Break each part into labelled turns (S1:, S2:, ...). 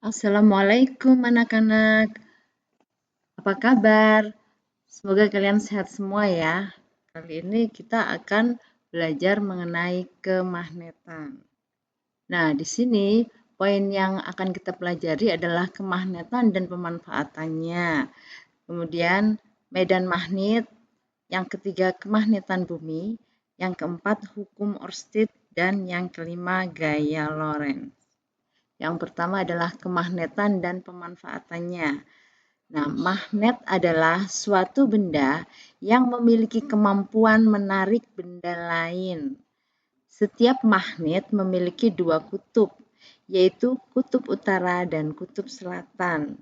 S1: Assalamualaikum anak-anak, apa kabar? Semoga kalian sehat semua ya. Kali ini kita akan belajar mengenai kemagnetan. Nah, di sini poin yang akan kita pelajari adalah kemagnetan dan pemanfaatannya. Kemudian medan magnet, yang ketiga kemagnetan bumi, yang keempat hukum Oersted, dan yang kelima gaya Lorentz. Yang pertama adalah kemagnetan dan pemanfaatannya. Nah, magnet adalah suatu benda yang memiliki kemampuan menarik benda lain. Setiap magnet memiliki dua kutub, yaitu kutub utara dan kutub selatan.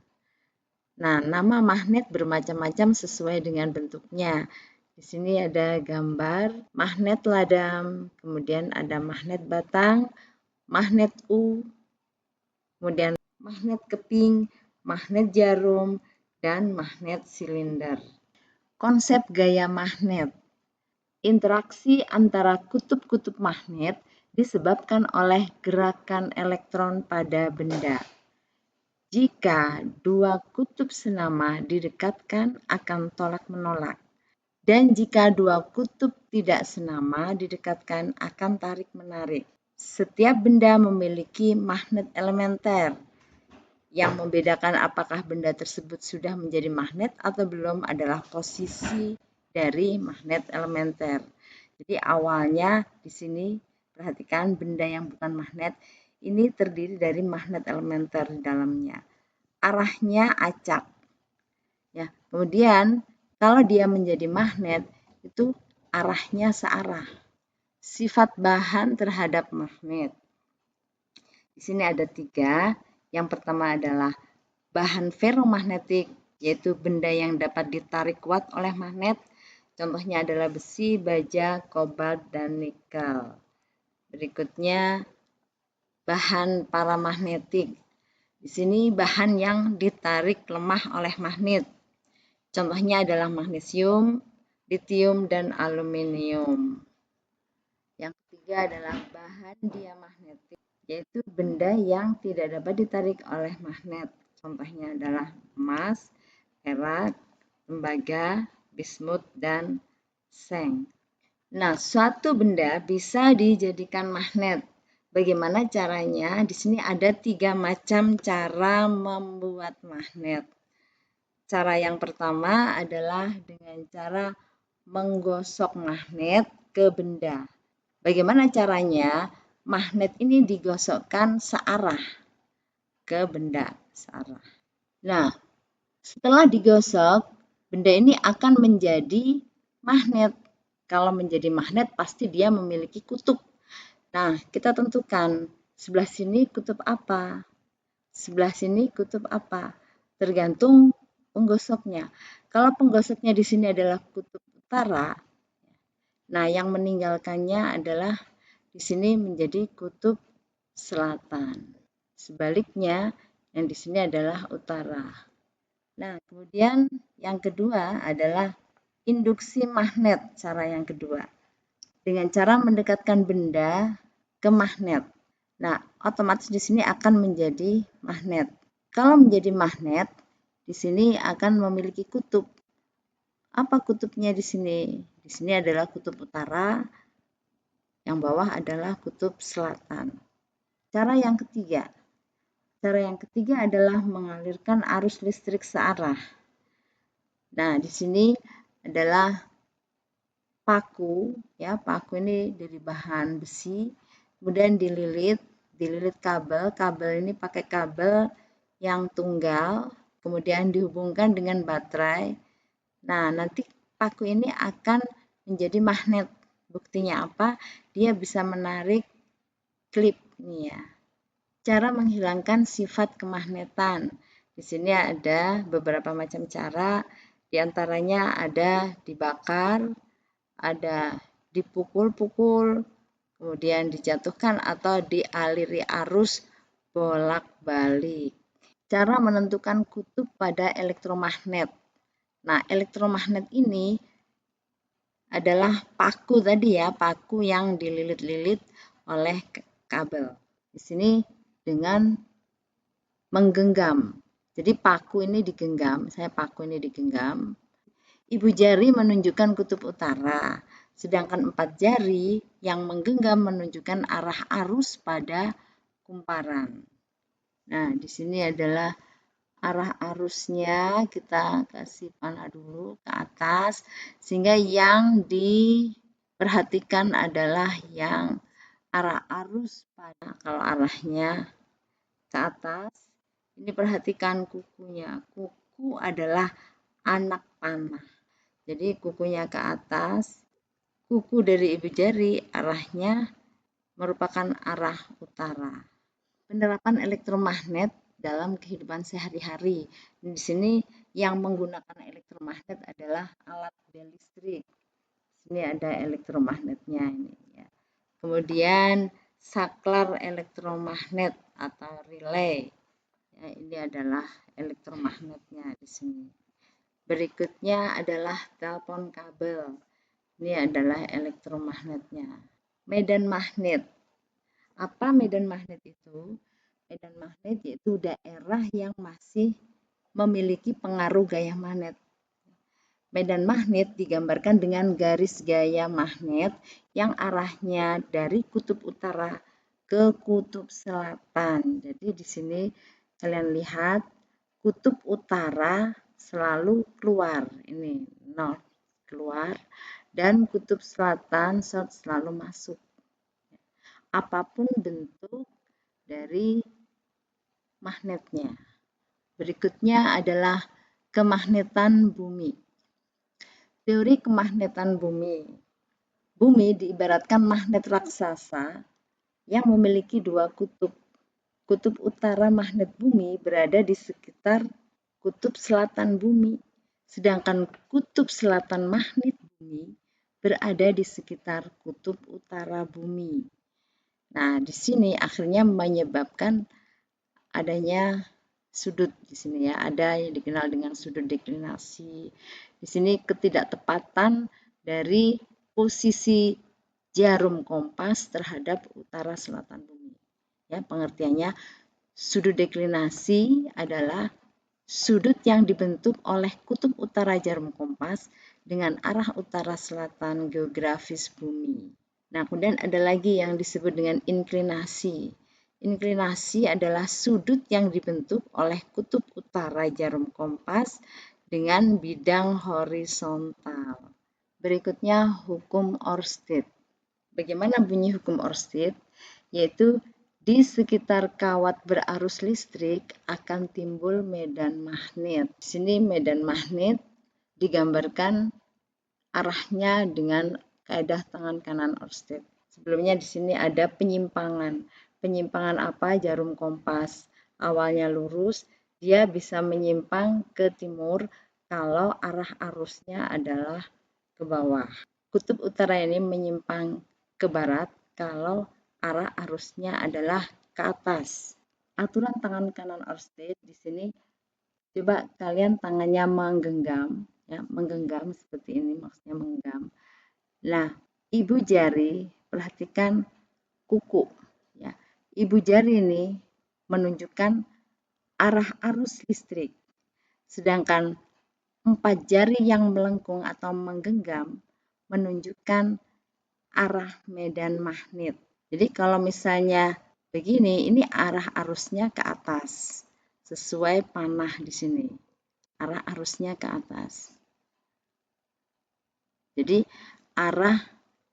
S1: Nah, nama magnet bermacam-macam sesuai dengan bentuknya. Di sini ada gambar magnet ladam, kemudian ada magnet batang, magnet U, kemudian magnet keping, magnet jarum, dan magnet silinder. Konsep gaya magnet. Interaksi antara kutub-kutub magnet disebabkan oleh gerakan elektron pada benda. Jika dua kutub senama didekatkan akan tolak-menolak, dan jika dua kutub tidak senama didekatkan akan tarik-menarik. Setiap benda memiliki magnet elementer. Yang membedakan apakah benda tersebut sudah menjadi magnet atau belum adalah posisi dari magnet elementer. Jadi awalnya di sini perhatikan benda yang bukan magnet ini terdiri dari magnet elementer di dalamnya. Arahnya acak. Ya, kemudian kalau dia menjadi magnet itu arahnya searah. Sifat bahan terhadap magnet. Di sini ada 3. Yang pertama adalah bahan ferromagnetik, yaitu benda yang dapat ditarik kuat oleh magnet. Contohnya adalah besi, baja, kobalt, dan nikel. Berikutnya bahan paramagnetik. Di sini bahan yang ditarik lemah oleh magnet. Contohnya adalah magnesium, litium, dan aluminium. Yang ketiga adalah bahan diamagnetik, yaitu benda yang tidak dapat ditarik oleh magnet. Contohnya adalah emas, perak, tembaga, bismut, dan seng. Nah, suatu benda bisa dijadikan magnet. Bagaimana caranya? Di sini ada 3 macam cara membuat magnet. Cara yang pertama adalah dengan cara menggosok magnet ke benda. Bagaimana caranya? Magnet ini digosokkan searah ke benda, searah. Nah, setelah digosok, benda ini akan menjadi magnet. Kalau menjadi magnet, pasti dia memiliki kutub. Nah, kita tentukan sebelah sini kutub apa, sebelah sini kutub apa, tergantung penggosoknya. Kalau penggosoknya di sini adalah kutub utara, nah yang meninggalkannya adalah di sini menjadi kutub selatan. Sebaliknya, yang di sini adalah utara. Nah, kemudian yang kedua adalah induksi magnet, cara yang kedua. Dengan cara mendekatkan benda ke magnet. Nah, otomatis di sini akan menjadi magnet. Kalau menjadi magnet, di sini akan memiliki kutub. Apa kutubnya di sini? Di sini adalah kutub utara, yang bawah adalah kutub selatan. Cara yang ketiga adalah mengalirkan arus listrik searah. Nah, di sini adalah paku, ya, paku ini dari bahan besi, kemudian dililit kabel. Kabel ini pakai kabel yang tunggal, kemudian dihubungkan dengan baterai. Nah, nanti paku ini akan menjadi magnet. Buktinya apa? Dia bisa menarik klip nih ya. Cara menghilangkan sifat kemagnetan. Di sini ada beberapa macam cara, di antaranya ada dibakar, ada dipukul-pukul, kemudian dijatuhkan atau dialiri arus bolak-balik. Cara menentukan kutub pada elektromagnet. Nah, elektromagnet ini adalah paku tadi ya, paku yang dililit-lilit oleh kabel. Di sini dengan menggenggam. Jadi paku ini digenggam, saya paku ini digenggam. Ibu jari menunjukkan kutub utara, sedangkan 4 jari yang menggenggam menunjukkan arah arus pada kumparan. Nah, di sini adalah arah arusnya, kita kasih panah dulu ke atas, sehingga yang diperhatikan adalah yang arah arus pada, kalau arahnya ke atas, ini perhatikan kukunya. Kuku adalah anak panah. Jadi kukunya ke atas, kuku dari ibu jari arahnya merupakan arah utara. Penerapan elektromagnet dalam kehidupan sehari-hari. Di sini yang menggunakan elektromagnet adalah alat bel listrik. Ini ada elektromagnetnya ini ya. Kemudian saklar elektromagnet atau relay. Ya, ini adalah elektromagnetnya di sini. Berikutnya adalah telepon kabel. Ini adalah elektromagnetnya. Medan magnet. Apa medan magnet itu? Medan magnet yaitu daerah yang masih memiliki pengaruh gaya magnet. Medan magnet digambarkan dengan garis gaya magnet yang arahnya dari kutub utara ke kutub selatan. Jadi di sini kalian lihat kutub utara selalu keluar, ini north keluar, dan kutub selatan south selalu masuk. Apapun bentuk dari magnetnya. Berikutnya adalah kemagnetan bumi. Teori kemagnetan bumi. Bumi diibaratkan magnet raksasa yang memiliki 2 kutub. Kutub utara magnet bumi berada di sekitar kutub selatan bumi, sedangkan kutub selatan magnet bumi berada di sekitar kutub utara bumi. Nah, di sini akhirnya menyebabkan adanya sudut di sini ya, ada yang dikenal dengan sudut deklinasi. Di sini ketidaktepatan dari posisi jarum kompas terhadap utara selatan bumi. Ya, pengertiannya sudut deklinasi adalah sudut yang dibentuk oleh kutub utara jarum kompas dengan arah utara selatan geografis bumi. Nah, kemudian ada lagi yang disebut dengan inklinasi. Inklinasi adalah sudut yang dibentuk oleh kutub utara jarum kompas dengan bidang horizontal. Berikutnya hukum Oersted. Bagaimana bunyi hukum Oersted? Yaitu di sekitar kawat berarus listrik akan timbul medan magnet. Di sini medan magnet digambarkan arahnya dengan kaidah tangan kanan Oersted. Sebelumnya di sini ada penyimpangan. Penyimpangan apa? Jarum kompas. Awalnya lurus, dia bisa menyimpang ke timur kalau arah arusnya adalah ke bawah. Kutub utara ini menyimpang ke barat kalau arah arusnya adalah ke atas. Aturan tangan kanan Oersted di sini, coba kalian tangannya menggenggam, ya, menggenggam seperti ini, maksudnya menggenggam. Nah, ibu jari, perhatikan kuku, ya. Ibu jari ini menunjukkan arah arus listrik, sedangkan 4 jari yang melengkung atau menggenggam menunjukkan arah medan magnet. Jadi kalau misalnya begini, ini arah arusnya ke atas, sesuai panah di sini. Arah arusnya ke atas. Jadi arah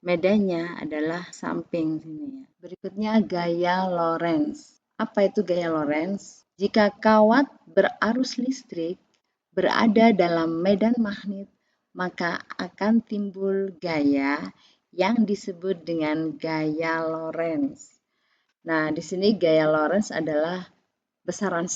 S1: medannya adalah samping sini ya. Berikutnya gaya Lorentz. Apa itu gaya Lorentz? Jika kawat berarus listrik berada dalam medan magnet, maka akan timbul gaya yang disebut dengan gaya Lorentz. Nah, di sini gaya Lorentz adalah besaran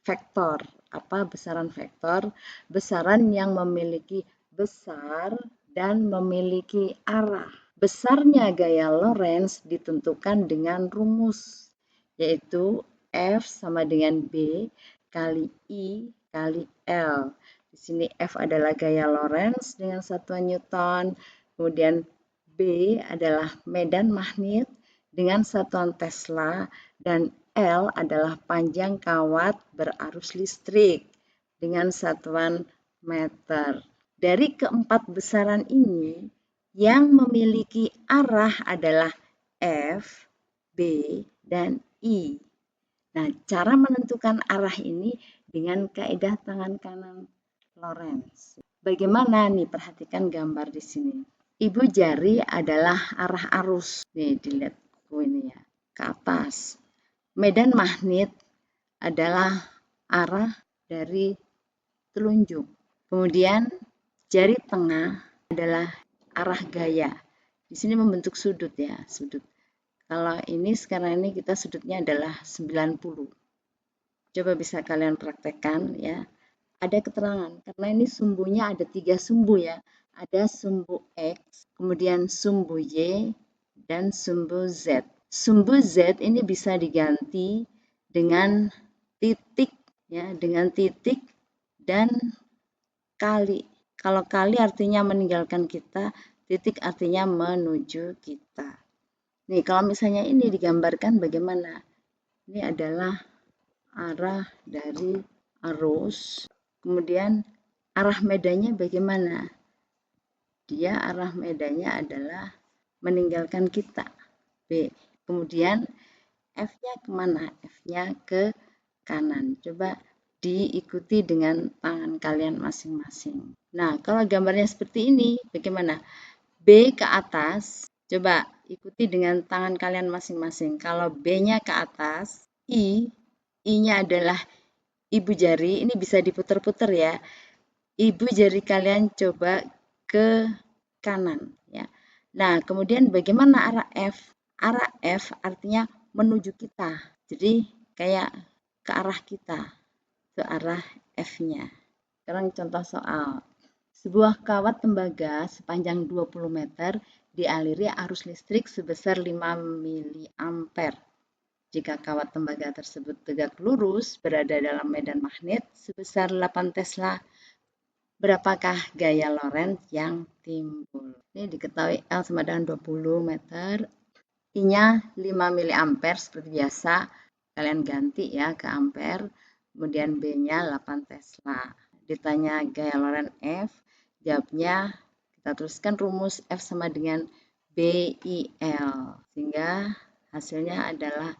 S1: vektor. Apa besaran vektor? Besaran yang memiliki besar dan memiliki arah. Besarnya gaya Lorentz ditentukan dengan rumus, yaitu F sama dengan B kali I kali L. Di sini F adalah gaya Lorentz dengan satuan Newton, kemudian B adalah medan magnet dengan satuan Tesla, dan L adalah panjang kawat berarus listrik dengan satuan meter. Dari keempat besaran ini, yang memiliki arah adalah F, B, dan I. Nah, cara menentukan arah ini dengan kaidah tangan kanan Lorentz. Bagaimana nih? Perhatikan gambar di sini. Ibu jari adalah arah arus. Nih, dilihat ini ya, ke atas. Medan magnet adalah arah dari telunjuk. Kemudian jari tengah adalah arah gaya. Di sini membentuk sudut ya, sudut. Kalau ini sekarang ini kita sudutnya adalah 90. Coba bisa kalian praktekkan ya. Ada keterangan karena ini sumbunya ada 3 sumbu ya. Ada sumbu X, kemudian sumbu Y, dan sumbu Z. Sumbu Z ini bisa diganti dengan titik ya, dengan titik dan kali. Kalau kali artinya meninggalkan kita, titik artinya menuju kita. Nih, kalau misalnya ini digambarkan bagaimana? Ini adalah arah dari arus, kemudian arah medannya bagaimana? Dia arah medannya adalah meninggalkan kita, B. Kemudian F-nya kemana? F-nya ke kanan. Coba diikuti dengan tangan kalian masing-masing. Nah, kalau gambarnya seperti ini, bagaimana? B ke atas, coba ikuti dengan tangan kalian masing-masing. Kalau B-nya ke atas, I-nya adalah ibu jari, ini bisa diputar-putar ya. Ibu jari kalian coba ke kanan ya. Nah, kemudian bagaimana arah F? Arah F artinya menuju kita. Jadi kayak ke arah kita, ke arah F-nya. Sekarang contoh soal. Sebuah kawat tembaga sepanjang 20 meter dialiri arus listrik sebesar 5 mA. Jika kawat tembaga tersebut tegak lurus berada dalam medan magnet sebesar 8 Tesla, berapakah gaya Lorentz yang timbul? Ini diketahui L sama dengan 20 meter, I-nya 5 mA seperti biasa, kalian ganti ya ke ampere, kemudian B-nya 8 Tesla. Ditanya gaya Lorentz F, jawabnya kita tuliskan rumus F sama dengan BIL, sehingga hasilnya adalah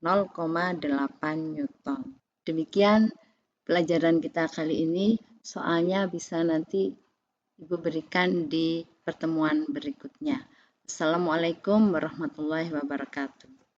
S1: 0,8 Newton. Demikian pelajaran kita kali ini, soalnya bisa nanti Ibu berikan di pertemuan berikutnya. Assalamualaikum warahmatullahi wabarakatuh.